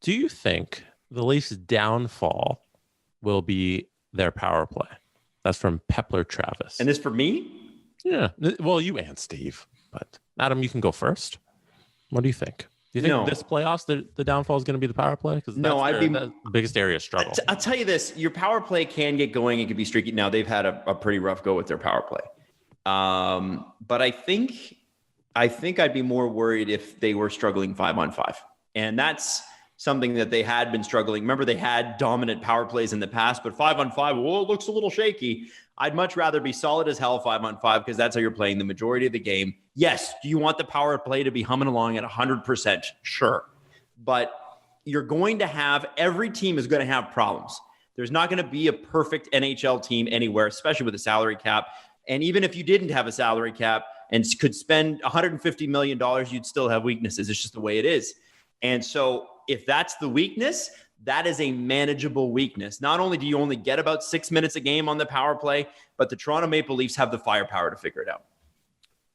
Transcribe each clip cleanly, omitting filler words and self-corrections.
Do you think the Leafs' downfall will be their power play? That's from Pepler Travis. And this for me? Yeah. Well, you and Steve. But Adam, you can go first. What do you think? Do you think this playoffs, the downfall is going to be the power play? Because that's the biggest area of struggle. I'll tell you this. Your power play can get going. It can be streaky. Now, they've had a pretty rough go with their power play. But I think I'd be more worried if they were struggling 5-on-5. And that's something that they had been struggling. Remember, they had dominant power plays in the past, but 5-on-5, well, it looks a little shaky. I'd much rather be solid as hell 5-on-5 because that's how you're playing the majority of the game. Yes, do you want the power play to be humming along at 100%? Sure. But you're going to have, every team is going to have problems. There's not going to be a perfect NHL team anywhere, especially with a salary cap. And even if you didn't have a salary cap and could spend $150 million, you'd still have weaknesses. It's just the way it is. And so if that's the weakness, that is a manageable weakness. Not only do you only get about 6 minutes a game on the power play, but the Toronto Maple Leafs have the firepower to figure it out.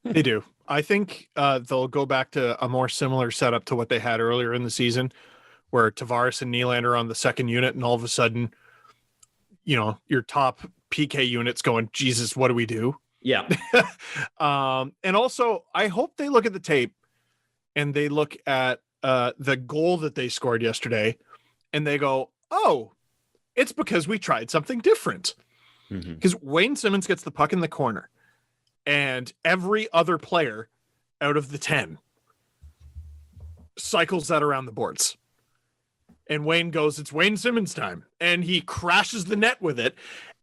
They do. I think they'll go back to a more similar setup to what they had earlier in the season, where Tavares and Nylander are on the second unit, and all of a sudden, your top PK unit's going, Jesus, what do we do? Yeah. And also, I hope they look at the tape and they look at the goal that they scored yesterday, and they go, oh, it's because we tried something different. Because Wayne Simmons gets the puck in the corner, and every other player out of the 10 cycles that around the boards. And Wayne goes, it's Wayne Simmons time. And he crashes the net with it,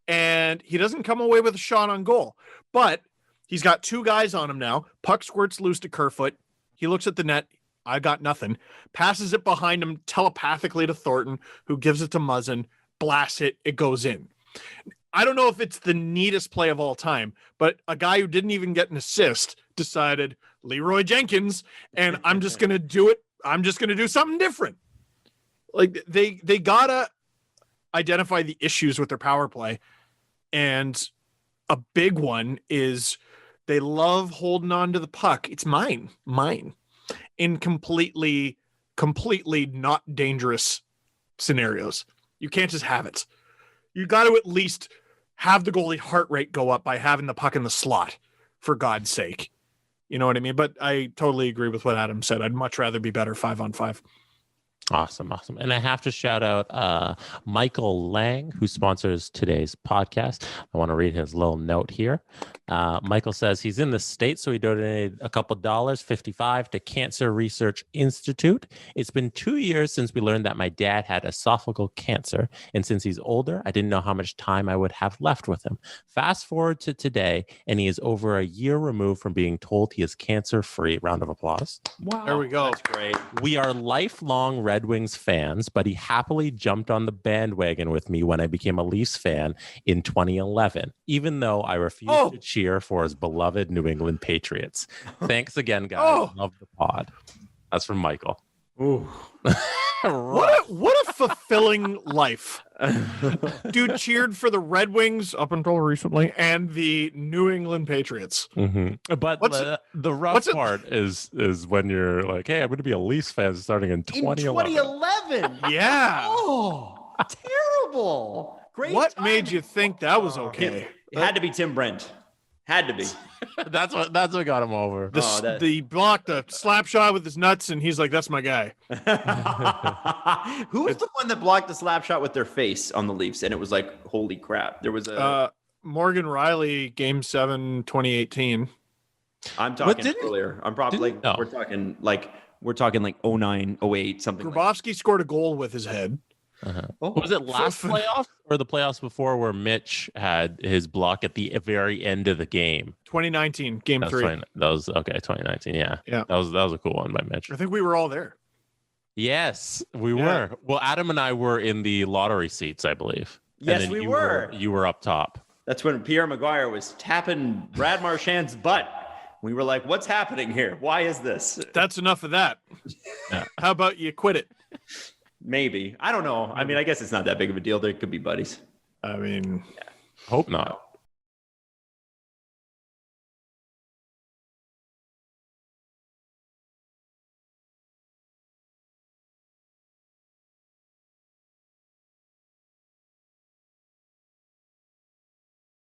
and he doesn't come away with a shot on goal. But he's got two guys on him now. Puck squirts loose to Kerfoot. He looks at the net. I got nothing. Passes it behind him telepathically to Thornton, who gives it to Muzzin, blasts it, it goes in. I don't know if it's the neatest play of all time, but a guy who didn't even get an assist decided, Leroy Jenkins, and I'm just going to do it. I'm just going to do something different. Like they gotta identify the issues with their power play. And a big one is they love holding on to the puck. It's mine. In completely not dangerous scenarios. You can't just have it. You got to at least have the goalie heart rate go up by having the puck in the slot, for God's sake. You know what I mean? But I totally agree with what Adam said. I'd much rather be better 5-on-5. Awesome. And I have to shout out Michael Lang, who sponsors today's podcast. I want to read his little note here. Michael says he's in the States, so he donated a couple dollars, $55, to Cancer Research Institute. It's been 2 years since we learned that my dad had esophageal cancer, and since he's older, I didn't know how much time I would have left with him. Fast forward to today, and he is over a year removed from being told he is cancer-free. Round of applause. Wow. There we go. That's great. We are lifelong Red Wings fans, but he happily jumped on the bandwagon with me when I became a Leafs fan in 2011, even though I refused to cheer for his beloved New England Patriots. Thanks again, guys. Love the pod. That's from Michael. Ooh. What a fulfilling life. Dude cheered for the Red Wings up until recently and the New England Patriots. But the rough part is when you're like, hey, I'm going to be a Leafs fan starting in 2011. In 2011. Yeah. Oh, terrible. Great. What timing. made you think that was okay? It had to be Tim Brent. Had to be. That's what got him over. The blocked a slap shot with his nuts, and he's like, that's my guy. Who was the one that blocked the slap shot with their face on the Leafs? And it was like, holy crap. There was a Morgan Riley, Game 7, 2018. I'm talking earlier. I'm probably we're talking like 09, 08, something. Grabowski scored a goal with his head. Was it last playoffs or the playoffs before where Mitch had his block at the very end of the game? 2019, Game 3. That was okay. 2019, yeah. That was a cool one by Mitch. I think we were all there. Yes, we were. Well, Adam and I were in the lottery seats, I believe. Yes, we were. You were up top. That's when Pierre Maguire was tapping Brad Marchand's butt. We were like, what's happening here? Why is this? That's enough of that. How about you quit it? Maybe. I don't know. I mean, I guess it's not that big of a deal. They could be buddies. I mean, hope not.